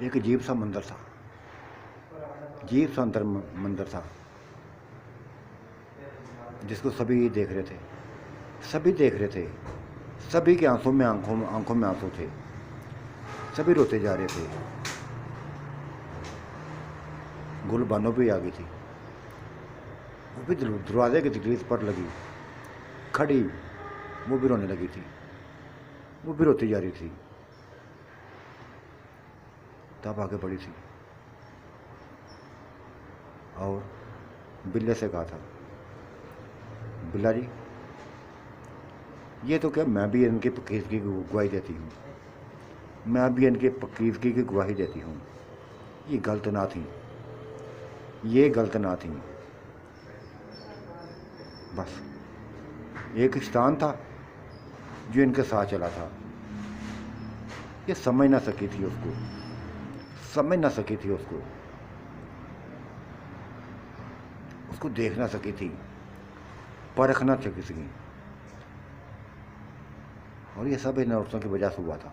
ایک عجیب سا منظر تھا، عجیب سا منظر تھا جس کو سبھی دیکھ رہے تھے، سبھی دیکھ رہے تھے، سبھی کے آنکھوں میں آنسو تھے، سبھی روتے جا رہے تھے۔ گل بانو بھی آ گئی تھی، وہ بھی دروازے کی دہلیز پر لگی کھڑی، وہ بھی رونے لگی تھی، وہ بھی روتی جا رہی تھی۔ تب آگے بڑھی تھی اور بلے سے کہا تھا، بلا جی یہ تو کیا، میں بھی ان کی پاکیزگی کی گواہی دیتی ہوں، میں بھی ان کی پاکیزگی کی گواہی دیتی ہوں، یہ غلط نہ تھی، یہ غلط نہ تھی، بس ایک شیطان تھا جو ان کے ساتھ چلا تھا، یہ سمجھ نہ سکی تھی، اس کو سمجھ نہ سکی تھی، اس کو دیکھ نہ سکی تھی، پرکھ نہ سکی تھی، اور یہ سب ان عورتوں کی وجہ سے ہوا تھا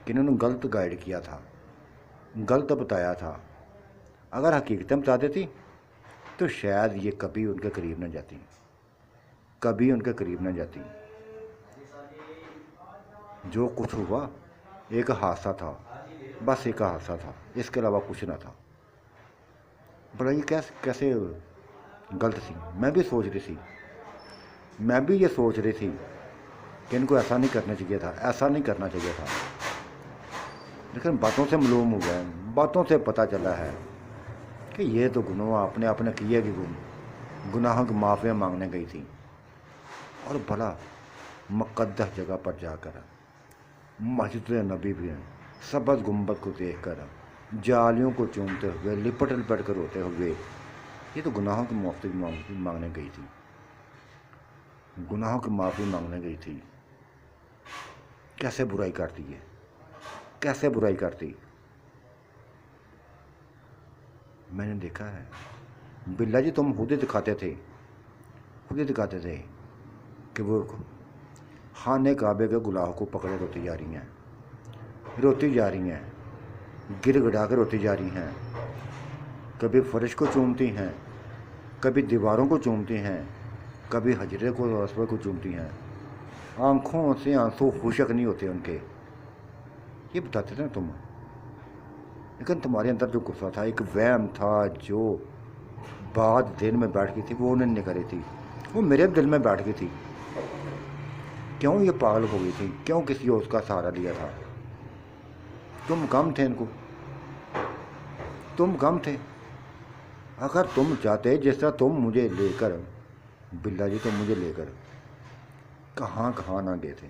کہ انہوں نے غلط گائیڈ کیا تھا، غلط بتایا تھا۔ اگر حقیقتیں بتا دیتی تو شاید یہ کبھی ان کے قریب نہ جاتی، کبھی ان کے قریب نہ جاتی۔ جو کچھ ہوا ایک حادثہ تھا، بس ایک حادثہ تھا، اس کے علاوہ کچھ نہ تھا۔ بڑا یہ کیسے غلط تھی، میں بھی سوچ رہی تھی، میں بھی یہ سوچ رہی تھی کہ ان کو ایسا نہیں کرنا چاہیے تھا، ایسا نہیں کرنا چاہیے تھا، لیکن باتوں سے معلوم ہو گیا، باتوں سے پتہ چلا ہے کہ یہ تو گناہ اپنے کیے کی گناہوں کی معافی مانگنے گئی تھی، اور بڑا مقدس جگہ پر جا کر مسجد نبی بھی سبز گنبد کو دیکھ کر جالیوں کو چومتے ہوئے لپٹ کر روتے ہوئے، یہ تو گناہوں کی معافی مانگنے گئی تھی، گناہوں کی معافی مانگنے گئی تھی۔ کیسے برائی کرتی ہے، کیسے برائی کرتی۔ میں نے دیکھا ہے بلا جی، تم خود ہی دکھاتے تھے کہ وہ خانہ کعبے کے گلاہوں کو پکڑے روتی جا رہی ہیں، گر گڑا کے روتی جا رہی ہیں، کبھی فرش کو چومتی ہیں، کبھی دیواروں کو چومتی ہیں، کبھی حجرے کو رسوے کو چومتی ہیں، آنکھوں سے آنسو خشک نہیں ہوتے ان کے، یہ بتاتے تھے نا تم، لیکن تمہارے اندر جو غصہ تھا، ایک وہم تھا جو بات دل میں بیٹھ گئی تھی، وہ انہیں نہیں کری تھی، وہ میرے دل میں بیٹھ گئی تھی۔ کیوں یہ پاگل ہو گئی تھی، کیوں کسی اور کا سہارا لیا تھا؟ تم کم تھے ان کو، تم کم تھے۔ اگر تم چاہتے، جس طرح تم مجھے لے کر، بلا جی تم مجھے لے کر کہاں کہاں نہ گئے تھے،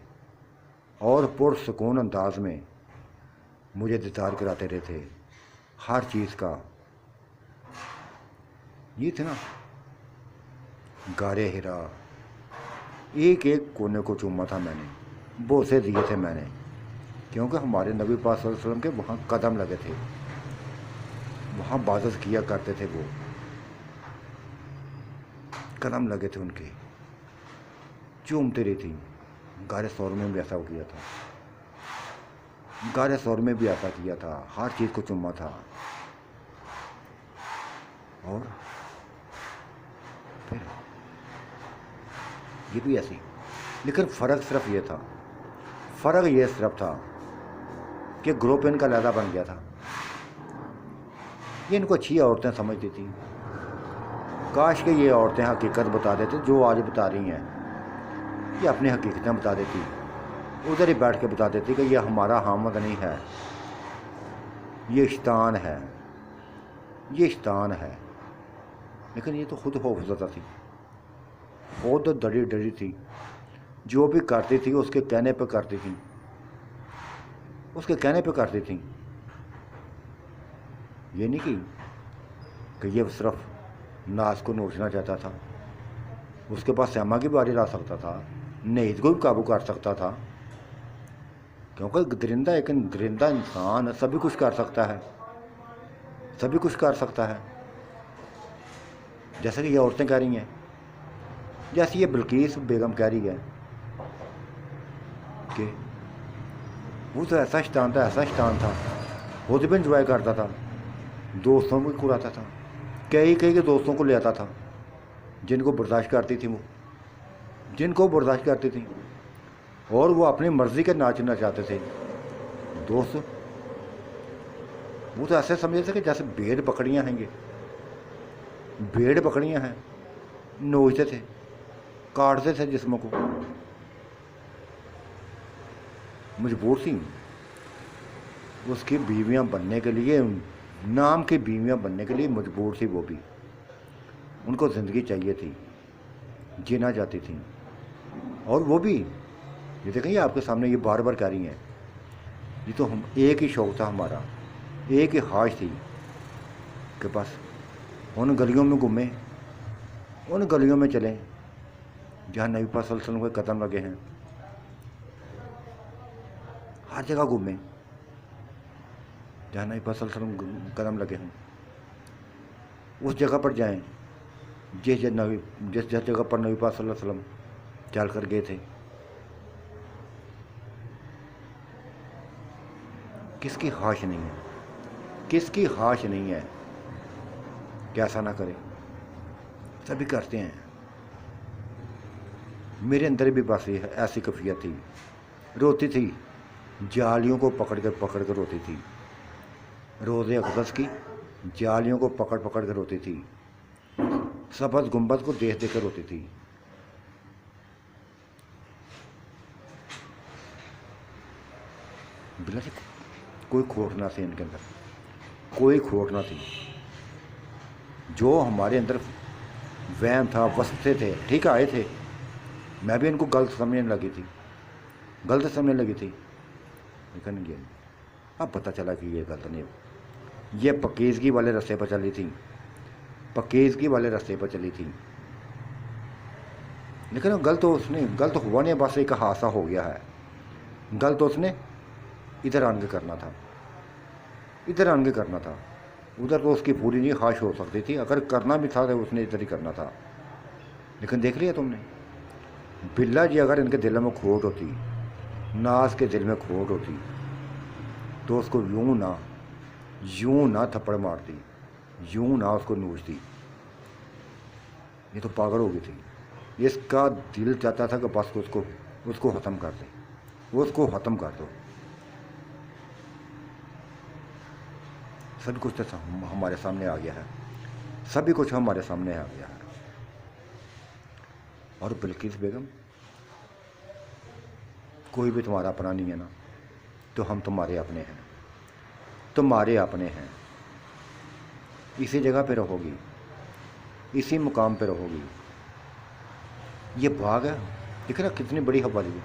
اور پرسکون انداز میں مجھے دیدار کراتے رہے تھے ہر چیز کا۔ یہ تھے نا غارِ ہرا، ایک ایک کونے کو چوما تھا میں نے، بوسے دیے تھے میں نے، کیونکہ ہمارے نبی پاک صلی اللہ علیہ وسلم کے وہاں قدم لگے تھے، وہاں عبادت کیا کرتے تھے، وہ قدم لگے تھے ان کے، چومتے رہی تھی۔ غار ثور میں بھی ایسا کیا تھا، غار ثور میں بھی ایسا کیا تھا، ہر چیز کو چوما تھا، اور پھر یہ بھی ایسی، لیکن فرق صرف یہ تھا، فرق یہ صرف تھا کہ گروپ ان کا علیحدہ بن گیا تھا۔ یہ ان کو اچھی عورتیں سمجھتی تھی، کاش کہ یہ عورتیں حقیقت بتا دیتے جو آج بتا رہی ہیں، یہ اپنی حقیقتیں بتا دیتی، ادھر ہی بیٹھ کے بتا دیتی کہ یہ ہمارا حامد نہیں ہے، یہ شیطان ہے، یہ شیطان ہے۔ لیکن یہ تو خود خوفزدہ تھی، خود ڈری ڈری تھی، جو بھی کرتی تھی اس کے کہنے پہ کرتی تھی، اس کے کہنے پہ کرتی تھی، یہ نہیں کہ یہ صرف ناز کو نوچنا چاہتا تھا، اس کے پاس سیما کی باری لا سکتا تھا، نیز کو بھی قابو کر سکتا تھا، کیونکہ درندہ ایک درندہ انسان سبھی کچھ کر سکتا ہے، سبھی کچھ کر سکتا ہے، جیسے کہ یہ عورتیں کہہ رہی ہیں، جیسے یہ بلقیس بیگم کہہ رہی ہے کہ وہ تو ایسا شیطان تھا، ایسا شیطان تھا खुद भी इंजॉय करता था, दोस्तों को कुराता था, कई कई के दोस्तों को ले आता था जिनको बर्दाश्त करती थी, वो जिनको बर्दाश्त करती थी, और वो अपनी मर्ज़ी के नाचना चाहते थे दोस्त। वो तो ऐसे समझे थे कि जैसे भेड़ बकरियां हैं, ये भेड़ बकरियां हैं, नोचते थे, काटते थे जिस्मों को। मजबूर थी उसकी बीवियां बनने के लिए, नाम की बीवियां बनने के लिए मजबूर थी वो भी। उनको ज़िंदगी चाहिए थी, जीना चाहती थी। और वो भी, ये देखें, ये आपके सामने ये बार बार कह रही हैं, ये तो हम एक ही शौक़ था हमारा, एक ही ख्वाहिश थी कि बस उन गलियों में घूमें, उन गलियों में चलें जहाँ नबी पाक सल्लल्लाहु अलैहि वसल्लम के कदम लगे हैं। हर जगह घूमें जहाँ नबी पाक सल्लल्लाहु अलैहि वसल्लम के कदम लगे हैं। उस जगह पर जाएं जिस जगह पर नबी पाक सल्लल्लाहु अलैहि वसल्लम चल कर गए थे। किसकी ख्वाहिश नहीं है, किसकी ख्वाहिश नहीं है कि ऐसा ना करे? सभी करते हैं। मेरे अंदर भी बस ये ऐसी कैफियत थी, रोती थी, जालियों को पकड़ कर रोती थी। रोज़े अक़दस की जालियों को पकड़ कर रोती थी, सब्ज़ गुंबद को देख कर रोती थी। बिल्ला कोई खोट ना थी इनके अंदर, कोई खोट ना थी। जो हमारे अंदर वहम था, वसते थे, ठीक आए थे, मैं भी इनको गलत समझने लगी थी, गलत समझने लगी थी, लेकिन ये अब पता चला कि ये गलत नहीं, ये पकीज़गी वाले रास्ते पर चली थी, पकीज़गी वाले रास्ते पर चली थी। लेकिन गलत गलत हुआ नहीं, बस एक हादसा हो गया है। गलत उसने इधर आन के करना था, इधर आन के करना था, उधर तो उसकी पूरी नहीं ख्वाहिश हो सकती थी। अगर करना भी था तो उसने इधर ही करना था। लेकिन देख लिया तुमने, बिल्ला जी अगर इनके दिल में खोट होती, नाज के दिल में खोट होती, तो उसको यूं ना थप्पड़ मारती, यूं ना उसको नोचती। ये तो पागल हो गई थी। इसका दिल चाहता था कि बस उसको ख़त्म कर दे, उसको ख़त्म कर दो। सब कुछ तो हमारे सामने आ गया है, सभी कुछ हमारे सामने आ गया है। और बिल्किस बेगम, कोई भी तुम्हारा अपना नहीं है ना, तो हम तुम्हारे अपने हैं, तुम्हारे अपने हैं। इसी जगह पे रहोगी, इसी मुकाम पे रहोगी। ये बाग है, दिख रहा कितनी बड़ी हवाली है।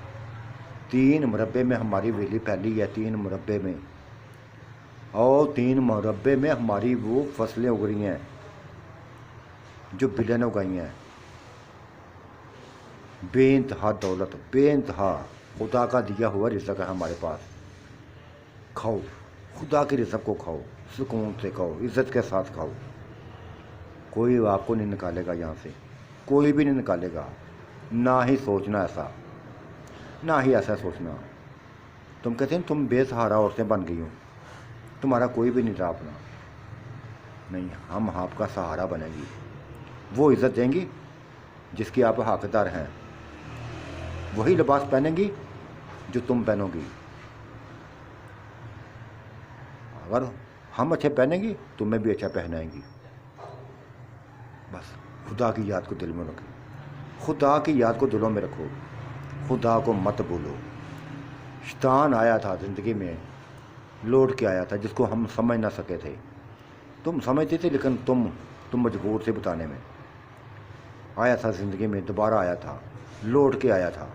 3 मुरब्बे में हमारी वेली फैली है, 3 मुरब्बे में, और 3 मुरब्बे में हमारी वो फसलें उग रही हैं जो बिल्ले ने उगाई हैं। बेइंतहा दौलत, बेइंतहा खुदा का दिया हुआ रिज़्क़ है हमारे पास। खाओ, खुदा के रिज़्क़ को खाओ, सुकून से खाओ, इज़्ज़त के साथ खाओ। कोई आपको नहीं निकालेगा यहाँ से, कोई भी नहीं निकालेगा। ना ही सोचना ऐसा, ना ही ऐसा सोचना। तुम कहते हैं तुम बेसहारा औरतें बन गई हो, तुम्हारा कोई भी नहीं था अपना। नहीं, हम आपका सहारा बनेंगी। वो इज़्ज़त देंगी जिसकी आप हकदार हैं, वही लिबास पहनेंगी जो तुम पहनोगी। अगर हम अच्छे पहनेंगी, तुम्हें भी अच्छा पहनाएंगी। बस खुदा की याद को दिल में रखो, खुदा की याद को दिलों में रखो, खुदा को मत भूलो। शैतान आया था ज़िंदगी में, लौट के आया था, जिसको हम समझ ना सके थे। तुम समझते थे, लेकिन तुम मजबूर थे बताने में। आया था ज़िंदगी में, दोबारा आया था, लौट के आया था,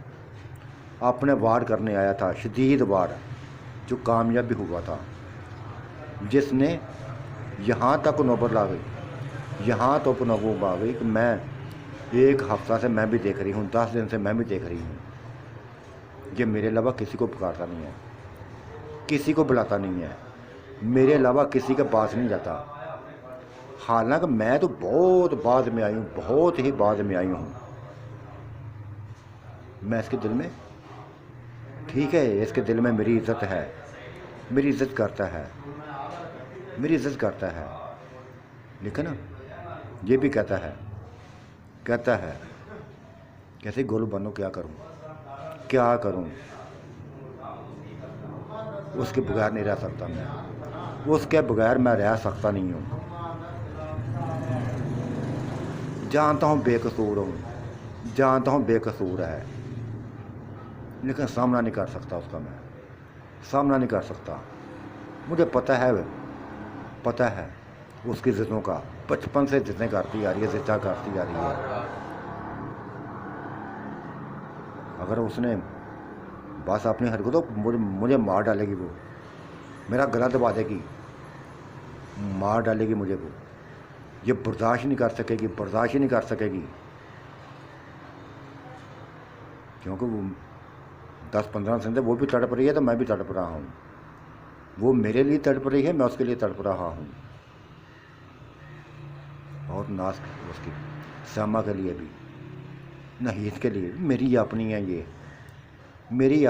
अपने वार करने आया था, शदीद वार, जो कामयाब भी हुआ था, जिसने यहाँ तक नौबत ला गई, यहाँ तो नौबत आ गई कि मैं 1 हफ्ता से मैं भी देख रही हूँ, 10 दिन से मैं भी देख रही हूँ, ये मेरे अलावा किसी को पुकारता नहीं है, किसी को बुलाता नहीं है, मेरे अलावा किसी के पास नहीं जाता। हालांकि मैं तो बहुत बाद में आई हूँ, बहुत ही बाद में आई हूँ। मैं इसके दिल में, ठीक है, इसके दिल में मेरी इज़्ज़त है, मेरी इज़्ज़त करता है, میری عزت کرتا ہے، لیکن یہ بھی کہتا ہے کیسے گول بنو، کیا کروں، اس کے بغیر نہیں رہ سکتا میں، اس کے بغیر میں رہ سکتا نہیں ہوں، جانتا ہوں بے قصور ہے، لیکن سامنا نہیں کر سکتا اس کا، میں سامنا نہیں کر سکتا۔ مجھے پتہ ہے اس کی ضدوں کا، بچپن سے ضدیں کرتی آ رہی ہے، اگر اس نے بس اپنی حرکتوں مجھے مار ڈالے گی، وہ میرا گلا دبا دے گی، مار ڈالے گی مجھے، وہ یہ برداشت نہیں کر سکے گی، کیونکہ وہ 10-15 سن سے وہ بھی تڑپ رہی ہے تو میں بھی تڑپ رہا ہوں، وہ میرے لیے تڑپ رہی ہے، میں اس کے لیے تڑپ رہا ہوں، اور ناز اس کی سیما کے لیے بھی، نحیت کے لیے بھی، میری اپنی ہے یہ، میری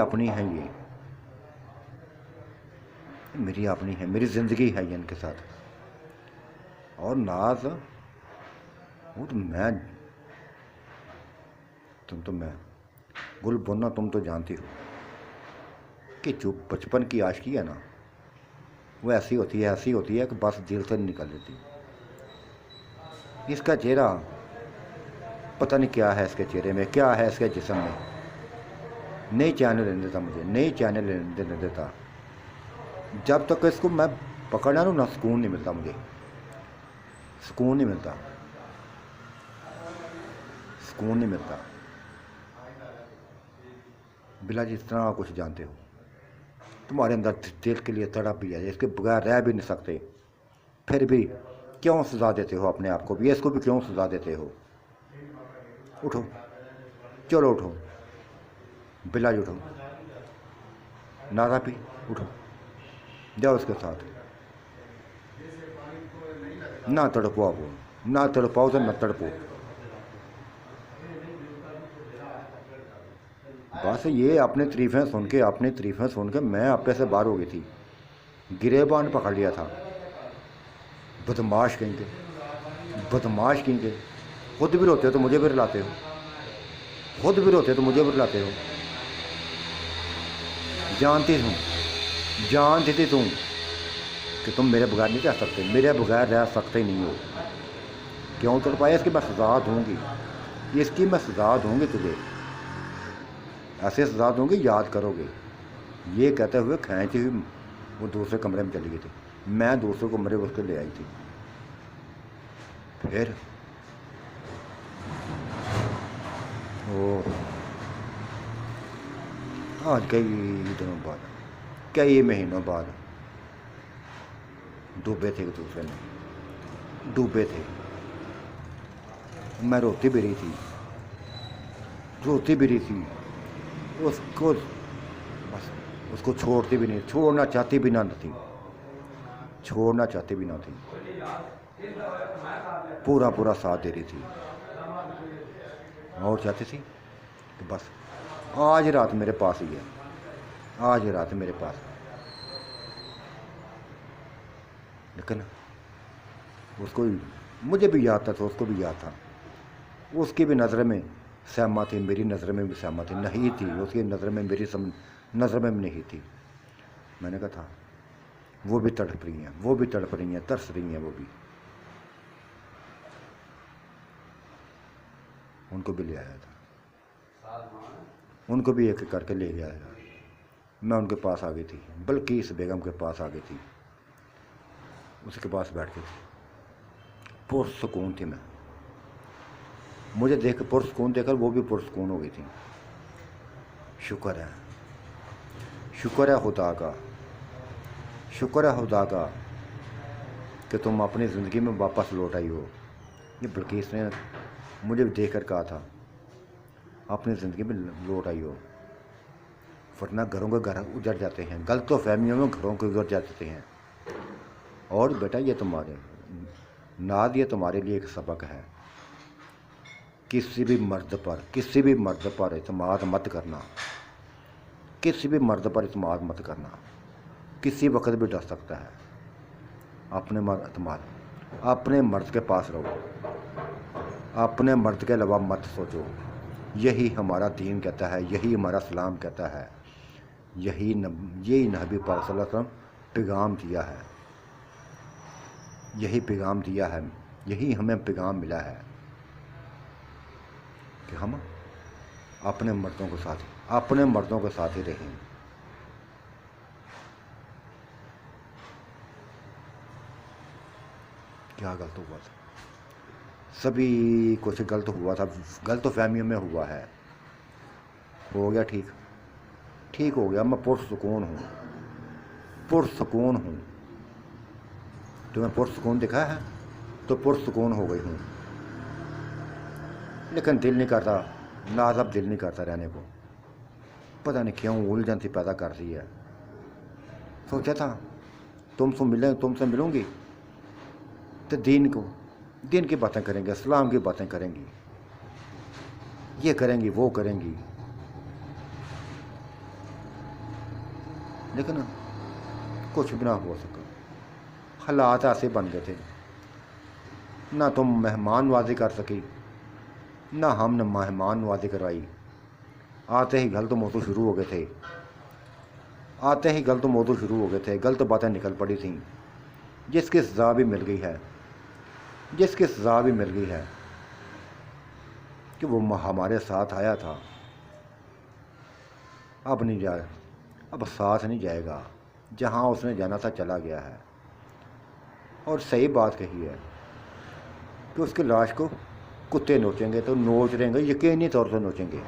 اپنی ہے، میری زندگی ہے یہ ان کے ساتھ، اور ناز وہ تو میں گل بننا، تم تو جانتی ہو کہ جو بچپن کی عاشقی ہے نا، وہ ایسی ہوتی ہے کہ بس دل سے نکل لیتی۔ اس کا چہرہ پتہ نہیں کیا ہے، اس کے چہرے میں کیا ہے، اس کے جسم میں نہیں چین لینے دیتا مجھے، نہیں چین لینے دیتا، جب تک اس کو میں پکڑنا نہ سکون نہیں ملتا، مجھے سکون نہیں ملتا۔ بلا جس طرح کچھ جانتے ہو، تمہارے اندر دل کے لیے تڑپ بھی ہے، اس کے بغیر رہ بھی نہیں سکتے، پھر بھی کیوں سزا دیتے ہو اپنے آپ کو بھی، اس کو بھی کیوں سزا دیتے ہو؟ اٹھو، چلو اٹھو، بلاج اٹھو، نارا پی اٹھو، جاؤ اس کے ساتھ، نہ تڑپاؤ تو نہ تڑپو، بس یہ اپنی تعریفیں سن کے میں اپنے سے باہر ہو گئی تھی، گریبان پکڑ لیا تھا، بدماش کہیں گے، خود بھی روتے ہو تو مجھے بھی رلاتے ہو، جانتی تھی تم کہ تم میرے بغیر نہیں رہ سکتے، میرے بغیر رہ سکتے ہی نہیں ہو، کیوں تڑپایا؟ اس کی میں سزا دوں گی تجھے، ایسے سزا دوں گی، یاد کرو گے۔ یہ کہتے ہوئے کھینچی ہوئی وہ دوسرے کمرے میں چلی گئی تھی، میں دوسرے کمرے اس کے لے آئی تھی، پھر آج کئی مہینوں بعد ڈوبے تھے ایک دوسرے میں، میں روتی بھی رہی تھی، اس کو چھوڑتی بھی نہیں، چھوڑنا چاہتی بھی نہ تھی، پورا ساتھ دے رہی تھی، اور چاہتی تھی کہ بس آج رات میرے پاس ہی ہے، لیکن اس کو مجھے بھی یاد تھا، تو اس کو بھی یاد تھا، اس کی بھی نظر میں سیما تھی، میری نظر میں بھی سیما تھی، نہیں تھی اس کی نظر میں، میری نظر میں بھی نہیں تھی۔ میں نے کہا تھا وہ بھی تڑپ رہی ہیں، ترس رہی ہیں، وہ بھی، ان کو بھی لے آیا تھا، ان کو بھی ایک کر کے لے گیا تھا، میں ان کے پاس آ گئی تھی، بلکہ اس بیگم کے پاس آ گئی تھی، اس کے پاس بیٹھ گئی تھی، پرسکون تھی میں، مجھے پرسکون دیکھ کر وہ بھی پرسکون ہو گئی تھی۔ شکر ہے خدا کا کہ تم اپنی زندگی میں واپس لوٹ آئی ہو۔ یہ بلقیس نے مجھے دیکھ کر کہا تھا، اپنی زندگی میں لوٹ آئی ہو، ورنہ گھروں کے گھر اجڑ جاتے ہیں، غلط و فہمیوں میں گھروں کے اجڑ جاتے ہیں، اور بیٹا یہ تمہارے لیے ایک سبق ہے، کسی بھی مرد پر اعتماد مت کرنا، کسی وقت بھی ڈر سکتا ہے، अपने एतमाद, अपने मर्द के पास रहो, अपने मर्द के अलावा मत सोचो। यही हमारा दीन कहता है, यही हमारा इस्लाम कहता है, यही नबी पाक सल्लल्लाहु अलैहि वसल्लम पैगाम दिया है, यही पैगाम दिया है, यही हमें पैगाम मिला है कि हम अपने मर्दों के साथ ही रहें। क्या गलत हुआ था? सभी कुछ गलत हुआ था, गलत फहमियों में हुआ है। हो गया ठीक हो गया। मैं पुरसुकून हूँ। तुम्हें पुरसुकून दिखा है तो पुरसुकून हो गई हूँ, लेकिन दिल नहीं करता, नाज़ब दिल नहीं करता रहने को। पता नहीं क्यों उलझन सी पैदा कर दी है। सोचा था तुमसे मिलूंगी तो दीन की बातें करेंगे, इस्लाम की बातें करेंगी, ये करेंगी वो करेंगी, लेकिन कुछ भी ना हो सका। हालात ऐसे बन गए थे, ना तुम मेहमान नवाजी कर सकी, ना हमने मेहमान नवाजी करवाई। आते ही गलत मौजू शुरू हो गए थे, गलत बातें निकल पड़ी थीं, जिसकी सज़ा भी मिल गई है कि वो हमारे साथ आया था, अब साथ नहीं जाएगा, जहाँ उसने जाना था चला गया है। और सही बात कही है कि उसकी लाश को कुत्ते नोचेंगे तो नोच रहेंगे, यकीनी तौर पर नोचेंगे,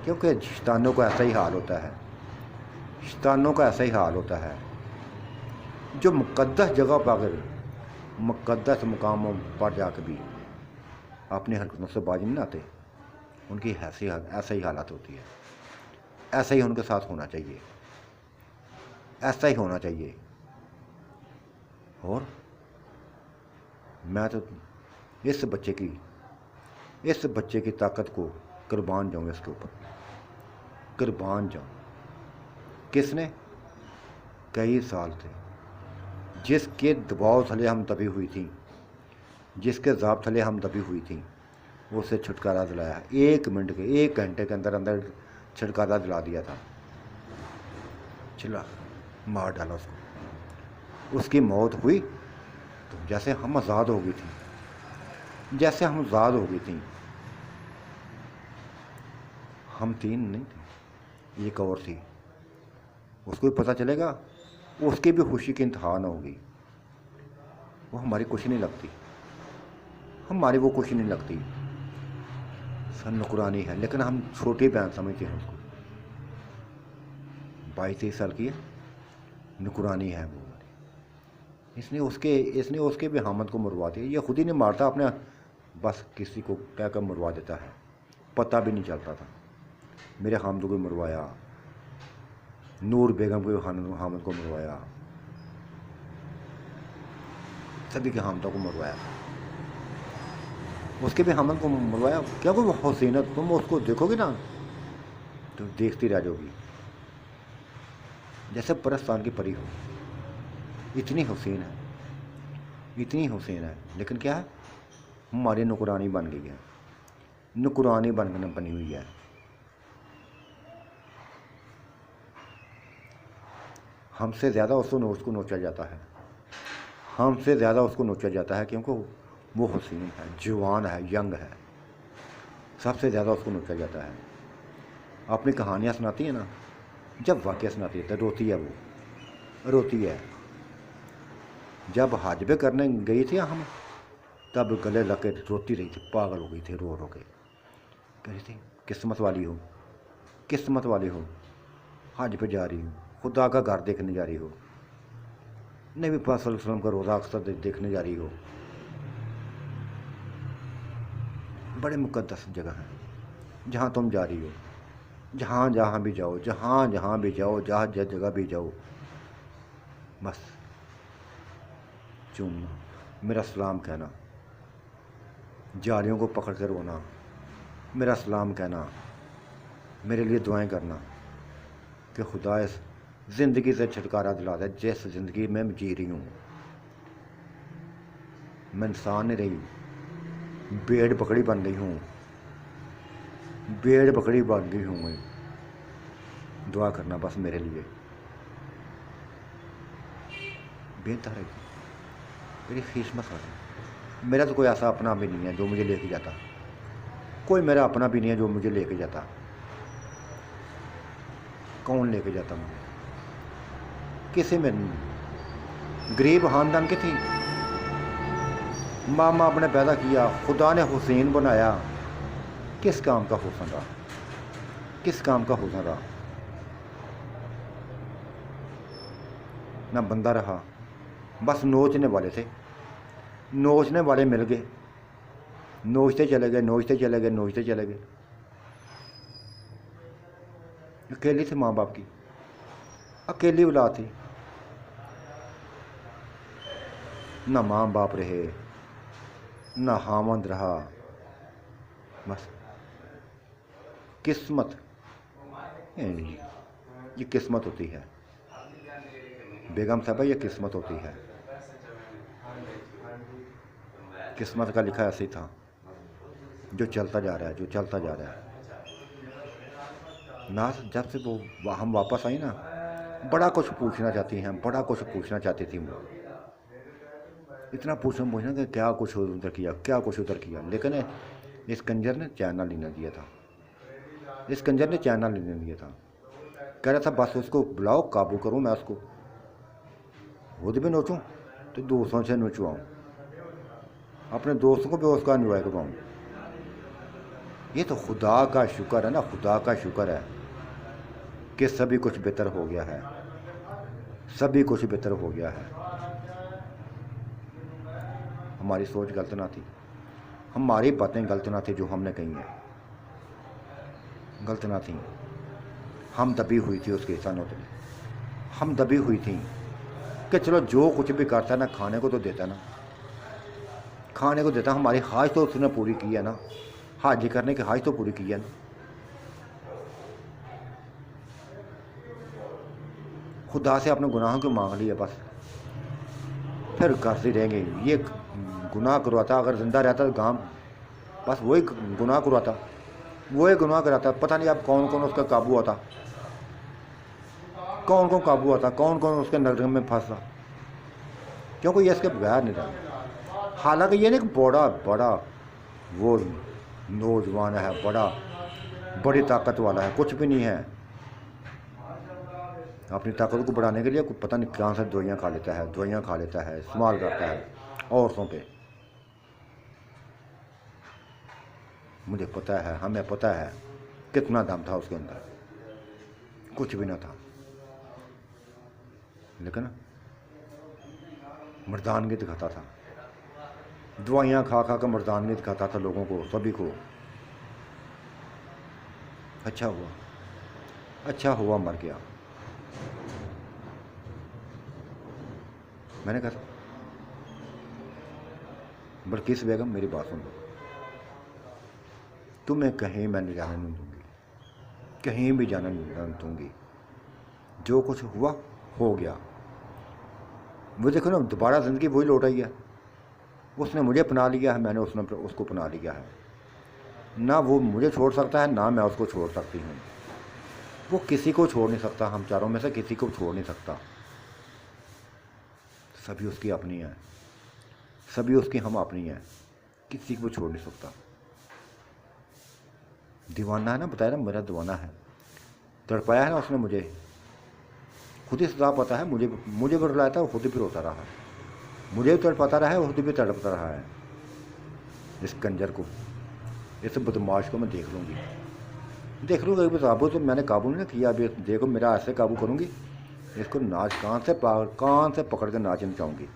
क्योंकि शैतानों का ऐसा ही हाल होता है। जो मुक़द्दस जगह पर, मुक़द्दस मुकामों पर जाकर भी अपनी हरकतों से बाज नहीं आते, उनकी ऐसा ही हालत होती है। ऐसा ही उनके साथ होना चाहिए, और मैं तो इस बच्चे की ताकत को कुर्बान जाऊँ, इसके ऊपर कुर्बान जाऊँ। किसने? कई साल थे, जिसके दबाव थले हम दबी हुई थी, जिसके ज़ाब थले हम दबी हुई थी, उससे छुटकारा दिलाया। 1 घंटे के अंदर छुटकारा दिला दिया था। चला मार डाला उसको। उसकी मौत हुई तो जैसे हम आज़ाद हो गई थी। हम 3 नहीं थे, एक और थी। उसको भी पता चलेगा, उसकी भी खुशी की इंतहा न होगी। वो हमारी खुशी नहीं लगती, सन नुकरानी है, लेकिन हम छोटी बहन समझते हैं उसको। 22-23 साल की है, नुकरानी है वो। इसने उसके भी हामद को मरवा दिया। ये खुद ही नहीं मारता, अपने बस किसी को कहकर मरवा देता है, पता भी नहीं चलता था। मेरे हामद को मरवाया, नूर बेगम को हामद को मरवाया, सभी के हामदों को मरवाया, उसके भी हामद को मरवाया। क्या वो हुसैन, तुम उसको देखोगे ना तो देखती रह जाओगी, जैसे परस्तान की परी हो। इतनी हुसैन है, लेकिन क्या है, हमारी नुकरानी बन गई है, नुकरानी बनी हुई है। हमसे ज़्यादा उसको नोचा जाता है, क्योंकि वो हुसैन है, जवान है, यंग है, सबसे ज़्यादा उसको नोचा जाता है। अपनी कहानियाँ सुनाती है ना, जब वाक़या सुनाती है तो रोती है। जब हज पे करने गई थी हम, तब गले लग के रोती रही थी, पागल हो गई थी, रो के कह रही थी, किस्मत वाली हो, हज पे जा रही हो, खुदा का घर देखने जा रही हो, नबी पाक सल्लल्लाहु अलैहि वसल्लम का रोज़ा अक्सर देखने जा रही हो। बड़े मुक़द्दस जगह है जहाँ तुम जा रही हो, जहाँ भी जाओ, जहाँ जगह भी जाओ, बस चूमना, मेरा सलाम कहना, जालियों को पकड़ कर रोना, मेरा सलाम कहना, मेरे लिए दुआएं करना कि खुदा इस ज़िंदगी से छुटकारा दिला दे, जिस ज़िंदगी में मैं जी रही हूँ। मैं इंसान नहीं रही, भेड़ बकरी बन गई हूँ, भेड़ बकरी बन गई हूँ मैं। दुआ करना बस मेरे लिए। बेहतर है मेरी किस्मत है। मेरा तो कोई ऐसा अपना भी नहीं है जो मुझे लेके जाता, कोई मेरा अपना भी नहीं है जो मुझे लेके जाता। कौन लेके जाता मुझे? किसी में गरीब खानदान की थी, माँ बाप ने पैदा किया, खुदा ने हुसैन बनाया। किस काम का हुसन रहा? किस काम का हुसन रहा? ना बंदा रहा, बस नोचने वाले थे, नोचने वाले मिल गए, नोचते चले गए, नोचते चले गए, नोचते चले गए। अकेली थी माँ बाप की, अकेली औलाद थी, ना माँ बाप रहे, ना हामद रहा। बस किस्मत, ये किस्मत होती है बेगम साहबा, ये किस्मत होती है। किस्मत का लिखा ऐसे ही था, जो चलता जा रहा है, जो चलता जा रहा है ना। जब से वो हम वापस आई ना, बड़ा कुछ पूछना चाहती हैं, बड़ा कुछ पूछना चाहती थी वो। इतना पूछना कि क्या कुछ उधर किया, क्या कुछ उधर किया। लेकिन इस कंजर ने चैन लेने दिया था, इस कंजर ने चैन लेने दिया था। कह रहा था बस उसको बुलाओ, काबू करूँ मैं उसको, खुद भी नोचूँ तो दोस्तों से नोचवाऊँ, अपने दोस्तों को भी उसका एंजॉय करवाऊँ। ये तो खुदा का शुक्र है ना, खुदा का शुक्र है कि सभी कुछ बेहतर हो गया है, सभी कुछ बेहतर हो गया है। हमारी सोच गलत ना थी, हमारी बातें गलत ना थी, जो हमने कही हैं गलत ना थी। हम दबी हुई थी उसके सनत में, हम दबी हुई थी कि चलो जो कुछ भी करता है ना, खाने को तो देता ना, खाने को देता। हमारी ख्वाहिश तो उसने पूरी की है ना, हाजी करने की ख्वाहिश तो पूरी की है ना। खुदा से अपने गुनाहों को मांग लिया बस, फिर करते रहेंगे। ये गुनाह करवाता, अगर जिंदा रहता तो गांव बस वही गुनाह करवाता, वही गुनाह कराता। पता नहीं अब कौन कौन उसका काबू आता, कौन कौन काबू आता, कौन कौन उसके नगर में फंसा, क्योंकि ये इसके बगैर नहीं रहा। हालांकि ये नहीं बड़ा बड़ा वो नौजवान है, बड़ी ताकत वाला है, कुछ भी नहीं है। अपनी ताकत को बढ़ाने के लिए कुछ पता नहीं कहाँ से दवाइयाँ खा लेता है, दवाइयाँ खा लेता है, इस्तेमाल करता है औरतों पे। मुझे पता है, हमें पता है कितना दम था उसके अंदर, कुछ भी ना था। लेकिन मर्दानगी दिखाता था, दवाइयाँ खा खा कर मर्दानगी दिखाता था लोगों को, सभी को। अच्छा हुआ मर गया। मैंने कहा बल्किस बेगम मेरी बात सुन लो, तुम्हें कहीं मैं नहीं जाने नहीं दूंगी, कहीं भी जाने नहीं दूंगी। जो कुछ हुआ हो गया। वो देखो ना, दोबारा ज़िंदगी वही लौट आई है। उसने मुझे अपना लिया है, मैंने उसको अपना लिया है। ना वो मुझे छोड़ सकता है, ना मैं उसको छोड़ सकती हूँ। वो किसी को छोड़ नहीं सकता, हम चारों में से किसी को छोड़ नहीं सकता। सभी उसकी अपनी है, सभी उसकी हम अपनी हैं, किसी को छोड़ नहीं सकता। दीवाना है ना, बताया ना मेरा दीवाना है, तड़पाया है ना उसने मुझे, खुद ही सजा पता है। मुझे भी रुलाया था, खुद भी रोता रहा, मुझे भी तड़पाता रहा है, खुद भी तड़पता रहा है। इस कंजर को, इस बदमाश को मैं देख लूँगी, देख लूँगा। अभी काबू तो मैंने काबू नहीं किया, अभी देखो मेरा ऐसे काबू करूँगी, इसको नाच कान से पकड़ कर नाच नचाऊँगी,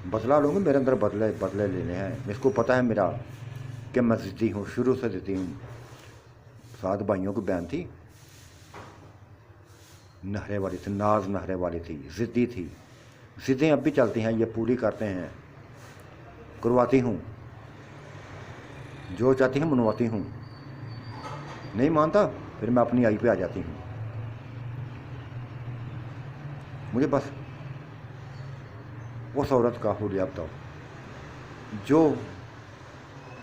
बदला लूँगी। मेरे अंदर बदले लेने हैं। इसको पता है मेरा कि मैं ज़िद्दी हूँ, शुरू से ज़िद्दी हूँ। 7 भाइयों की बहन थी, नहरे वाली थी, नाज नहरे वाली थी, ज़िद्दी थी। ज़िद्दें अब भी चलती हैं, ये पूरी करते हैं, करवाती हूँ, जो चाहती हूँ मनवाती हूँ। नहीं मानता फिर मैं अपनी आई पे आ जाती हूँ। मुझे बस उस औरत का हुलिया बताओ, जो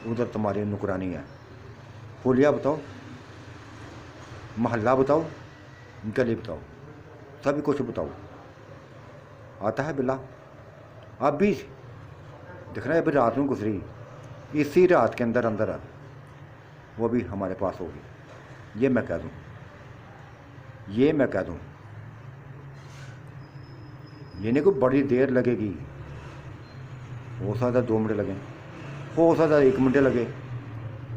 उधर तुम्हारी नुकरानी है, हुलिया बताओ, महल्ला बताओ, गली बताओ, सभी कुछ बताओ। आता है बिल्ला। अब भी दिख रहा है, अभी रात में गुजरी, इसी रात के अंदर अंदर वो भी हमारे पास होगी। ये मैं कह दूँ, ये मैं कह दूँ। ये नहीं कोई बड़ी देर लगेगी, हो सकता 2 मिनट लगें, हो सकता 1 मिनट लगे,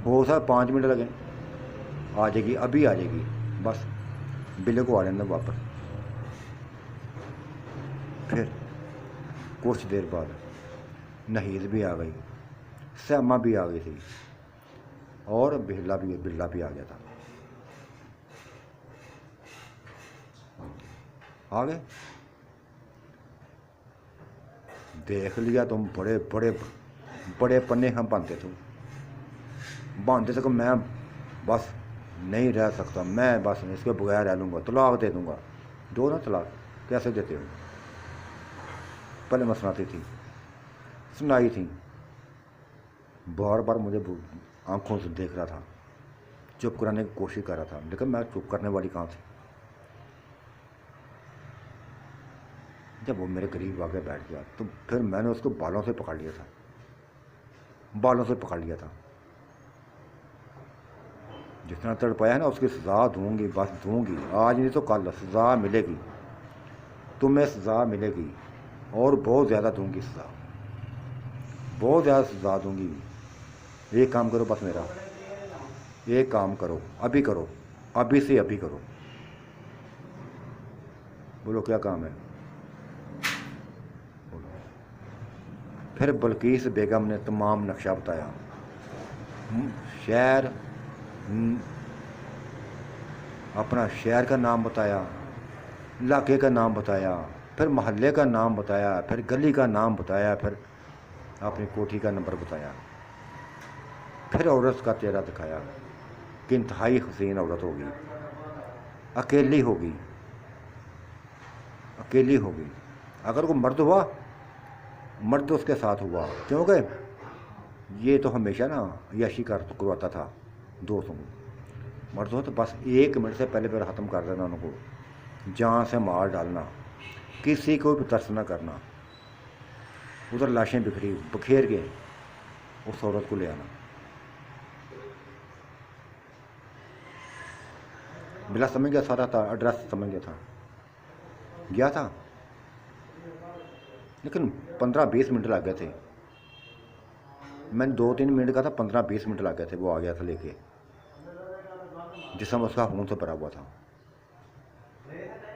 हो सकता 5 मिनट लगें, आ जाएगी, अभी आ जाएगी। बस बिल्ले को आ लेना वापस। फिर कुछ देर बाद नहीद भी आ गई, श्यामा भी आ गई थी, और बिल्ला भी आ गया था। आ गए, देख लिया तुम, बड़े बड़े बड़े पन्ने हम बांधते थे कि मैं बस नहीं रह सकता, मैं बस इसके बगैर रह लूँगा, तलाक दे दूँगा। दो ना तलाक, कैसे देते हो? पहले मैं सुनाई थी, बार बार मुझे आंखों से देख रहा था, चुप कराने की कोशिश कर रहा था, लेकिन मैं चुप करने वाली कहाँ थी। जब वो मेरे करीब आके बैठ गया तो फिर मैंने उसको बालों से पकड़ लिया था। जितना तड़पाया है ना, उसकी सज़ा दूंगी, बस दूंगी, आज नहीं तो कल सज़ा मिलेगी, तुम्हें सज़ा मिलेगी, और बहुत ज़्यादा दूंगी सज़ा, बहुत ज़्यादा सज़ा दूंगी। एक काम करो बस मेरा, एक काम करो, अभी करो, अभी से अभी करो। बोलो क्या काम है? बोलो। फिर बल्कीस बेगम ने तमाम नक्शा बताया, शहर, अपना शहर का नाम बताया, इलाके का नाम बताया, फिर महल्ले का नाम बताया, फिर गली का नाम बताया, फिर अपनी कोठी का नंबर बताया, फिर औरत का चेहरा दिखाया कि इंतहाई हसीन औरत होगी, अकेली होगी। अगर वो मर्द हुआ, मर्द उसके साथ हुआ, क्योंकि ये तो हमेशा ना यशी करवाता था दोस्तों को। मर्द हो तो बस 1 मिनट से पहले ख़त्म कर देना उनको, जान से मार डालना, किसी को भी तरस ना करना। उधर लाशें बखेर के उस औरत को ले आना। बिला समझ गया, सारा था एड्रेस समझ गया था, लेकिन 15-20 मिनट लग गए थे। मैंने 2-3 मिनट का था, 15-20 मिनट लग गए थे। वो आ गया था लेके, जिसमें उसका खून से भरा हुआ था,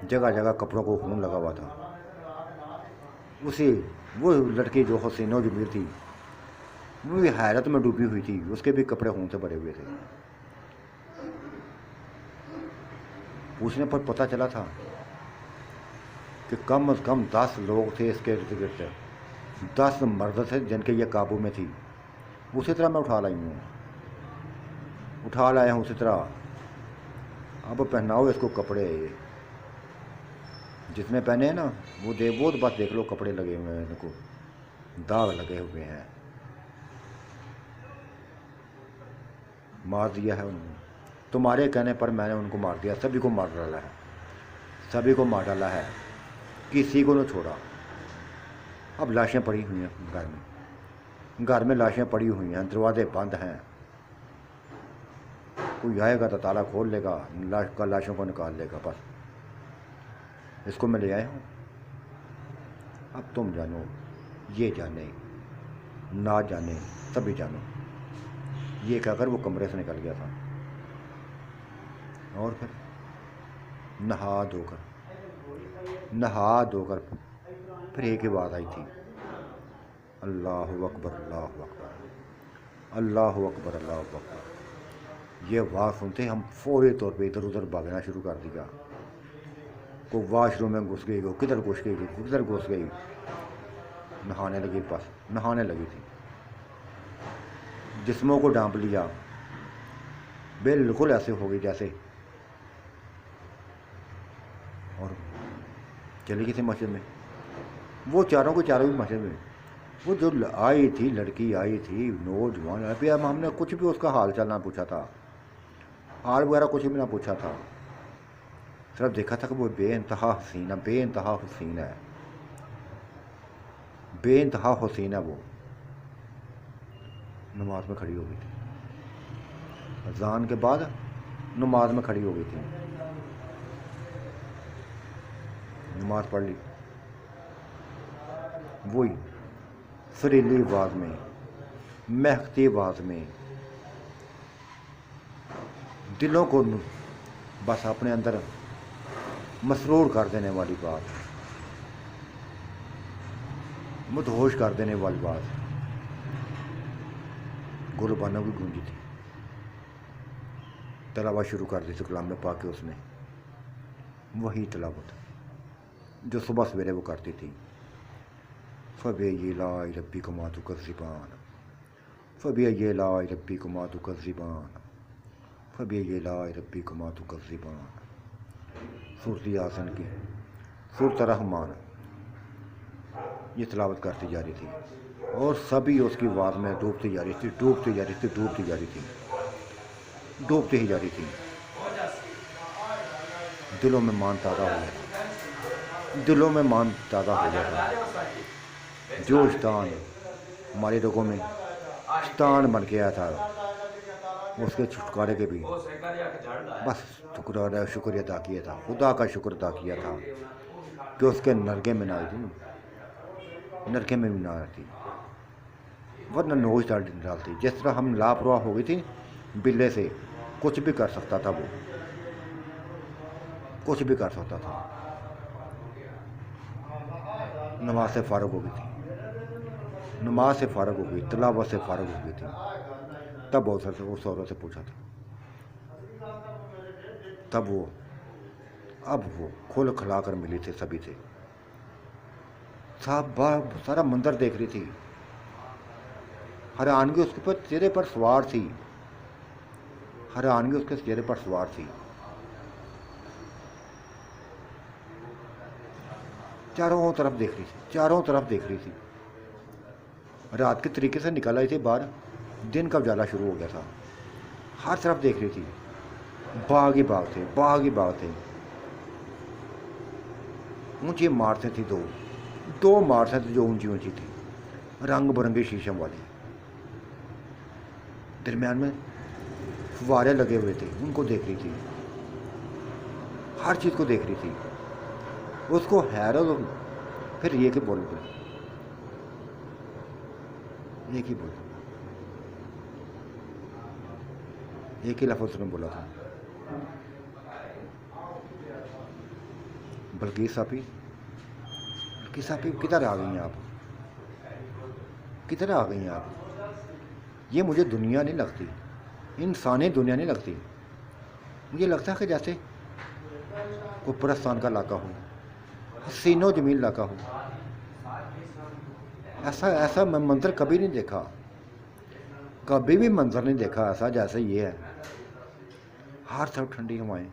जगह जगह कपड़ों को खून लगा हुआ था। वो लड़की जो हसीनो जमीर थी, वो भी हैरत में डूबी हुई थी, उसके भी कपड़े खून से भरे हुए थे। पूछने पर पता चला था कि कम से कम 10 लोग थे इसके इर्द गिर्द, 10 मर्द थे जिनके ये काबू में थी। उसी तरह मैं उठा लाया हूँ उसी तरह। अब पहनाओ इसको कपड़े, जितने पहने हैं ना वो तो बस देख लो, कपड़े लगे हुए हैं, इनको दाग लगे हुए हैं। मार दिया है उन्होंने, तुम्हारे कहने पर मैंने उनको मार दिया। सभी को मार डाला है, किसी को न छोड़ा। अब लाशें पड़ी हुई हैं घर में लाशें पड़ी हुई हैं, दरवाजे बंद हैं। कोई आएगा तो ताला खोल लेगा, लाशों को निकाल लेगा। बस इसको मैं ले आया हूँ, अब तुम जानो, ये जाने ना जाने सभी जानो। ये कहकर वो कमरे से निकल गया था, और फिर नहा धोकर फिर एक ही बात आई थी, अल्लाहु अकबर, अल्लाहु अकबर, अल्लाहु अकबर, अल्लाहु अकबर। ये आवाज़ सुनते हम फौरी तौर पे इधर उधर भागना शुरू कर दिया। को वाशरूम में घुस गई, को किधर घुस गई, नहाने लगी थी। जिस्मों को ढांप लिया, बिल्कुल ऐसे हो गई जैसे, और चली गई थी मस्जिद में। वो चारों भी मस्जिद में, وہ جو آئی تھی لڑکی آئی تھی نوجوان، ابھی ہم نے کچھ بھی اس کا حال چال نہ پوچھا تھا، حال وغیرہ کچھ بھی نہ پوچھا تھا، صرف دیکھا تھا کہ وہ بے انتہا حسین ہے، بے انتہا حسین ہے، بے انتہا حسین ہے۔ وہ نماز میں کھڑی ہو گئی تھی، اذان کے بعد نماز میں کھڑی ہو گئی تھی، نماز پڑھ لی، وہی سریلی آواز میں، مہکتی آواز میں، دلوں کو بس اپنے اندر مسرور کر دینے والی بات، مدہوش کر دینے والی بات، گلبانوں کی گونجی تھی، تلاوت شروع کر دی تھی کلام پاک کے، اس نے وہی تلاوت جو صبح سویرے وہ کرتی تھی، فَبِأَيِّ آلَاءِ رَبِّكُمَا تُكَذِّبَانِ فَبِأَيِّ آلَاءِ رَبِّكُمَا تُكَذِّبَانِ فَبِأَيِّ آلَاءِ رَبِّكُمَا تُكَذِّبَانِ۔ سورۃ یاسین کی، سورۃ الرحمن، یہ تلاوت کرتی جا رہی تھی، اور سبھی اس کی آواز میں ڈوبتی جا رہی تھی، ڈوبتی جا رہی تھی، ڈوبتی جا رہی تھی، ڈوبتی ہی جا رہی تھی۔ دلوں میں مان تازہ ہو گیا تھا، دلوں میں مان تازہ ہو گیا تھا، جو شیطان ہمارے لوگوں میں شیطان بن کے آیا تھا، اس کے چھٹکارے کے بھی بس شکریہ ادا کیا تھا، خدا کا شکر ادا کیا تھا کہ اس کے نرگے میں نہ آئی تھی، نرگے میں بھی نہ آتی، ورنہ نوچ ڈالتی، جس طرح ہم لاپرواہ ہو گئی تھی بلے سے، کچھ بھی کر سکتا تھا، وہ کچھ بھی کر سکتا تھا۔ نماز سے فارغ ہو گئی تھی، نماز سے فارغ ہو گئی، تلاوت سے فارغ ہو گئی تھی، تب اس عورت سے پوچھا تھا، تب وہ اب وہ کھل کھلا کر ملی تھے سبھی سے، سارا منظر دیکھ رہی تھی، حیرانگی اس کے چہرے پر سوار تھی، حیرانگی اس کے چہرے پر سوار تھی، چاروں طرف دیکھ رہی تھی، چاروں طرف دیکھ رہی تھی، رات کے طریقے سے نکل آئی تھی باہر، دن کا اجالا شروع ہو گیا تھا، ہر طرف دیکھ رہی تھی، باغ ہی باغ تھے، باغ ہی باغ تھے، اونچی عمارتیں تھیں، دو عمارتیں تھیں جو اونچی اونچی تھیں، رنگ برنگی شیشم والی، درمیان میں فوارے لگے ہوئے تھے، ان کو دیکھ رہی تھی، ہر چیز کو دیکھ رہی تھی، اس کو حیرت، پھر یہ کہ بول پڑے، ایک ہی بول، ایک ہی لفظ نے بولا تھا، بلقیس صاحبی، بلقیس صاحبی کدھر آ گئی ہیں آپ، کدھر آ گئی ہیں آپ، یہ مجھے دنیا نہیں لگتی، انسانی دنیا نہیں لگتی، مجھے لگتا ہے کہ جیسے کوئی پرستان کا علاقہ ہو، حسین و جمیل علاقہ ہو، ایسا میں منظر کبھی نہیں دیکھا، کبھی بھی منظر نہیں دیکھا ایسا جیسے یہ ہے، ہر طرف ٹھنڈی ہوائیں،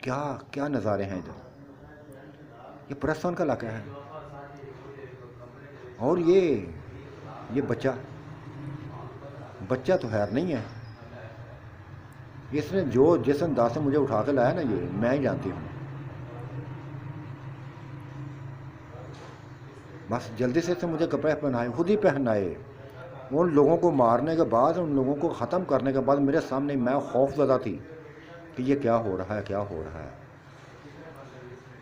کیا نظارے ہیں ادھر، یہ پرستان کا علاقہ ہے، اور یہ بچہ تو خیر نہیں ہے، اس نے جس انداز سے مجھے اٹھا کے لایا نا، یہ میں ہی جانتی ہوں، بس جلدی سے مجھے کپڑے پہنائے، خود ہی پہنائے، ان لوگوں کو مارنے کے بعد، ان لوگوں کو ختم کرنے کے بعد میرے سامنے میں خوف زدہ تھی کہ یہ کیا ہو رہا ہے، کیا ہو رہا ہے،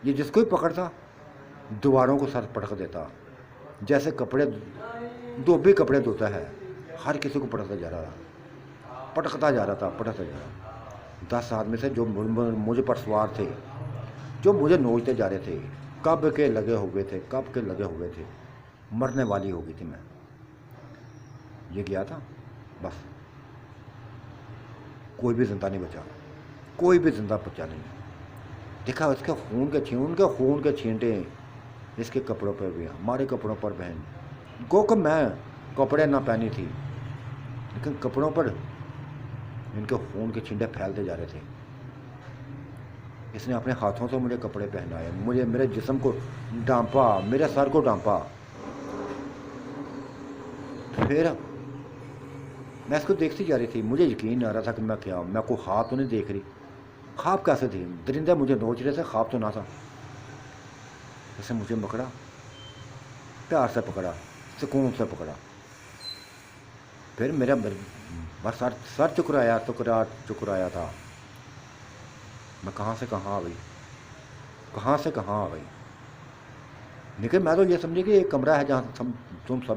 یہ جس کو ہی پکڑتا دیواروں کو سر پٹک دیتا، جیسے کپڑے دھوبی کپڑے دھوتا ہے، ہر کسی کو پٹکتا جا رہا تھا، پٹکتا جا رہا تھا، 10 آدمی سے جو مجھے پر سوار تھے، جو مجھے نوچتے جا رہے تھے، کب کے لگے ہوئے تھے، مرنے والی ہو گئی تھی میں، یہ گیا تھا، بس کوئی بھی زندہ نہیں بچا، کوئی بھی زندہ بچا نہیں، دیکھا اس کے خون کے چھینٹے اس کے کپڑوں پر بھی، ہمارے کپڑوں پر بہن، گو کہ میں کپڑے نہ پہنی تھی، لیکن کپڑوں پر ان کے خون کے چھینٹے پھیلتے جا رہے تھے، اس نے اپنے ہاتھوں سے مجھے کپڑے پہنائے، مجھے میرے جسم کو ڈانپا، میرے سر کو ڈانپا۔ پھر میں اس کو دیکھتی جا رہی تھی، مجھے یقین نہیں آ رہا تھا کہ میں کوئی خواب تو نہیں دیکھ رہی۔ خواب کیسے تھی؟ درندے مجھے نوچ رہے تھے، خواب تو نہ تھا۔ اسے مجھے پکڑا، پیار سے پکڑا، سکون سے پکڑا، پھر میرا سر چکرایا تھا۔ میں کہاں سے کہاں آ گئی۔ لیکن میں تو یہ سمجھی کہ ایک کمرہ ہے جہاں تم سب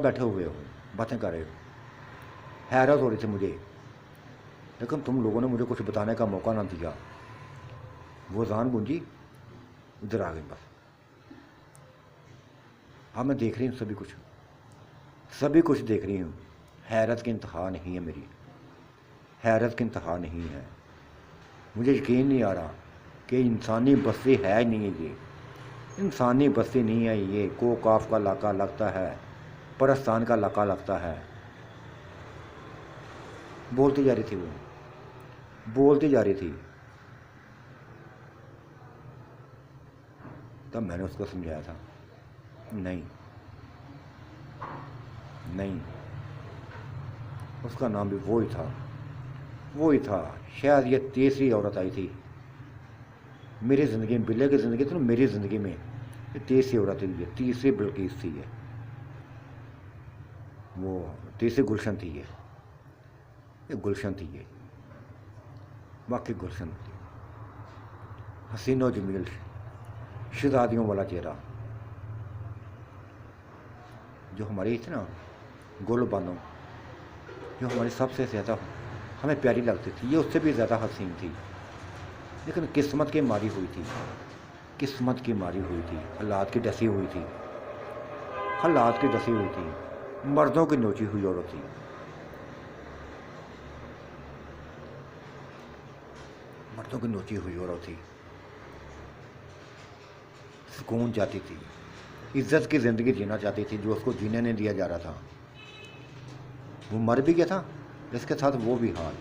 بیٹھے ہوئے ہو، باتیں کر رہے ہو۔ حیرت ہو رہی تھی مجھے، لیکن تم لوگوں نے مجھے کچھ بتانے کا موقع نہ دیا۔ وہ اذان گونجی، ادھر آ گئی بس۔ اب میں دیکھ رہی ہوں سبھی کچھ دیکھ رہی ہوں۔ حیرت کی انتہا نہیں ہے میری، حیرت کی انتہا نہیں ہے۔ مجھے یقین نہیں آ رہا کہ انسانی بستی ہے نہیں، یہ انسانی بستی نہیں ہے، یہ کوکاف کا علاقہ لگتا ہے، پرستان کا علاقہ لگتا ہے۔ بولتی جا رہی تھی۔ تب میں نے اس کو سمجھایا تھا، نہیں، اس کا نام بھی وہی تھا۔ شاید یہ تیسری عورت آئی تھی میری زندگی میں، بلے کی زندگی تو میری زندگی میں یہ تیسری عورت ہوئی ہے، تیسری بلقیس تھی یہ، وہ تیسری گلشن تھی یہ گلشن تھی، یہ واقعی گلشن تھی۔ حسین و جمیل شہزادیوں والا چہرہ، جو ہماری تھی نا گل بانو، جو ہماری سب سے زیادہ ہمیں پیاری لگتی تھی، یہ اس سے بھی زیادہ حسین تھی، لیکن قسمت کی ماری ہوئی تھی، حالات کی ڈسی ہوئی تھی، مردوں کی نوچی ہوئی عورت تھی، سکون چاہتی تھی، عزت کی زندگی جینا چاہتی تھی، جو اس کو جینے نہیں دیا جا رہا تھا۔ وہ مر بھی گیا تھا، اس کے ساتھ وہی حال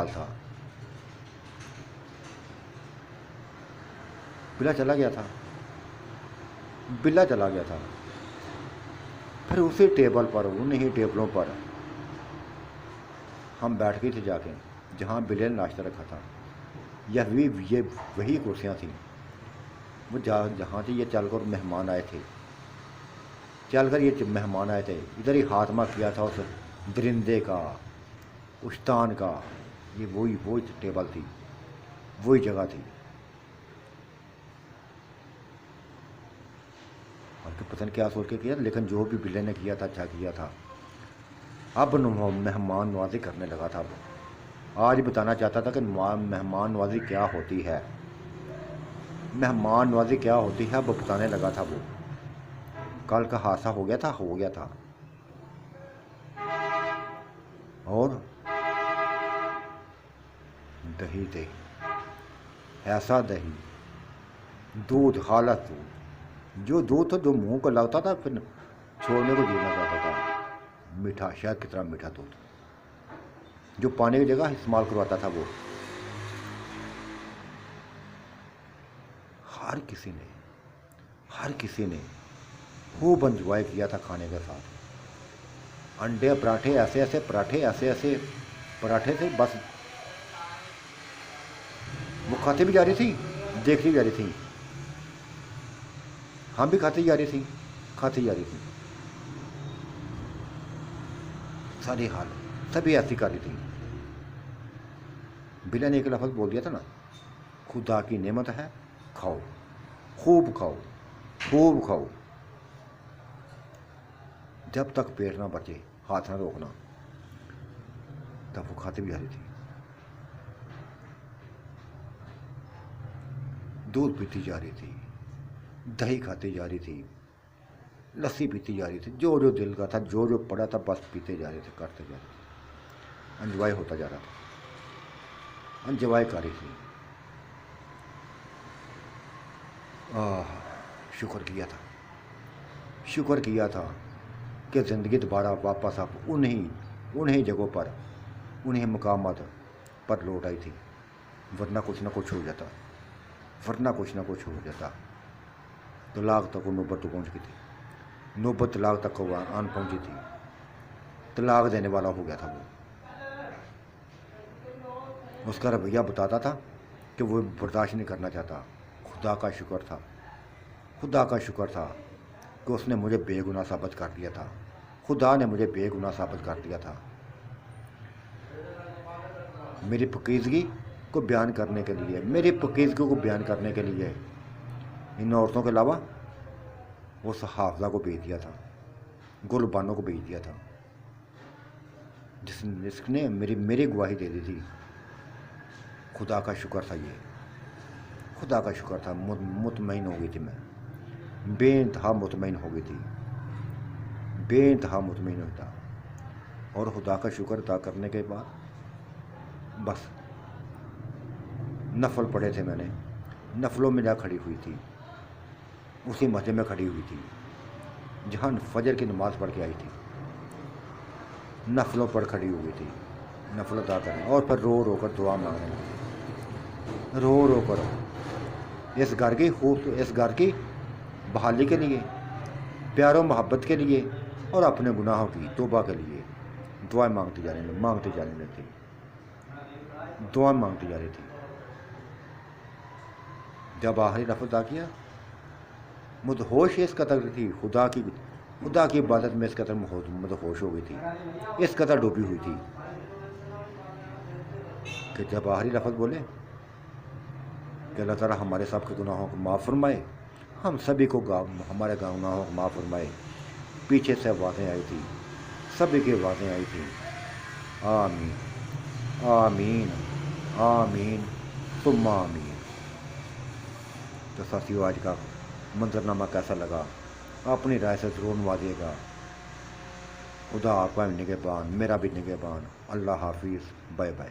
تھا۔ بلا چلا گیا تھا، پھر اسی ٹیبل پر، انہی ٹیبلوں پر ہم بیٹھ گئے تھے جا کے، جہاں بلے نے ناشتہ رکھا تھا۔ یہ وہی کرسیاں تھیں، وہ جہاں سے یہ چل کر مہمان آئے تھے، ادھر ہی خاتمہ کیا تھا اس درندے کا، اشتان کا۔ یہ وہی ٹیبل تھی، وہی جگہ تھی، اور کہ پتہ نہیں کیا سوچ کے کیا، لیکن جو بھی بلے نے کیا تھا اچھا کیا تھا۔ اب مہمان نوازی کرنے لگا تھا، وہ آج بتانا چاہتا تھا کہ مہمان نوازی کیا ہوتی ہے، اب بتانے لگا تھا۔ وہ کل کا حادثہ ہو گیا تھا، اور دہی ایسا دہی، دودھ حالت، جو دودھ تھا جو منہ کو لگتا تھا پھر چھوڑنے کو جینا چاہتا تھا، میٹھا، شاید کتنا میٹھا دودھ، جو پانی کی جگہ استعمال کرواتا تھا وہ۔ ہر کسی نے خوب انجوائے کیا تھا کھانے کے ساتھ۔ انڈے پراٹھے ایسے پراٹھے تھے، بس وہ کھاتی بھی جا رہی تھی، دیکھتی بھی جا رہی تھی، ہم بھی کھاتی جا رہی تھی۔ ساری حال سبھی ایسی کر رہی تھی۔ بلا نے ایک لفظ بول دیا تھا نا، خدا کی نعمت ہے، کھاؤ، خوب کھاؤ، جب تک پیٹ نہ بچے، ہاتھ نہ روکنا۔ تب وہ کھاتی بھی جا رہی تھی، دودھ پیتی جا رہی تھی، دہی کھاتی جا رہی تھی، لسی پیتی جا رہی تھی، جو دل کا تھا، جو پڑا تھا، بس پیتے جا رہے تھے، کرتے جا رہے تھے، انجوائے ہوتا جا رہا تھا، انجوائے کر رہی تھی۔ شکر کیا تھا کہ زندگی دوبارہ واپس اب انہی उन्हीं जगहों पर, उन्हीं मकामात पर लौट आई थी, वरना कुछ ना कुछ हो जाता, वरना कुछ ना कुछ हो जाता। तलाक तक वो नौबत पहुँच गई थी, नौबत तलाक तक वो आन पहुँची थी, तलाक देने वाला हो गया था वो। उसका रवैया बताता था कि वो बर्दाश्त नहीं करना चाहता। खुदा का शुक्र था, खुदा का शुक्र था कि उसने मुझे बेगुनाह साबित कर दिया था, खुदा ने मुझे बेगुनाह साबित कर दिया था। मेरी पकीज़गी को बयान करने के लिए, मेरी पकीज़गी को बयान करने के लिए इन औरतों के अलावा उस हाफजा को भेज दिया था, गुलबानों को भेज दिया था, जिसने मेरी गवाही दे दी थी। खुदा का शुक्र था, ये खुदा का शुक्र था। मुतमईन हो गई थी मैं, बेइंतहा मुतमईन हो गई थी, बेइंतहा मुतमईन होता। और खुदा का शुक्र अदा करने के बाद बस नफल पढ़े थे मैंने, नफलों में जा खड़ी हुई थी, उसी मस्जिद में खड़ी हुई थी जहाँ फजर की नमाज़ पढ़ के आई थी, नफलों पर खड़ी हुई थी, नफल अदा करने। और फिर रो रो कर दुआ मांगने लगी, रो रो कर इस घर की बहाली के लिए, प्यारो मोहब्बत के लिए और अपने गुनाहों की तौबा के लिए दुआ मांगती जा रही थी, दुआ मांगती जा रही थी। जब आखिरी नफल अदा किया, मुदहोश इस कदर थी, खुदा की इबादत में इस कदर मुदहोश हो गई थी, इस कदर डूबी हुई थी कि जब आखिरी लफ्ज़ बोले कि अल्लाह ताला हमारे सब के गुनाहों को माफ़ फरमाए, हम सभी को हमारे गुनाहों को माफ़ फरमाए, पीछे से आवाज़ें आई थी, सभी की आवाज़ें आई थी, आमीन आमीन आमीन तुम्मा आमीन। तो साथियों, आज का मंजरनामा कैसा लगा? अपनी राय से ज़रूर नवाजिएगा। खुदा आपका भी निगहबान, मेरा भी निगहबान। अल्लाह हाफिज़, बाय बाय।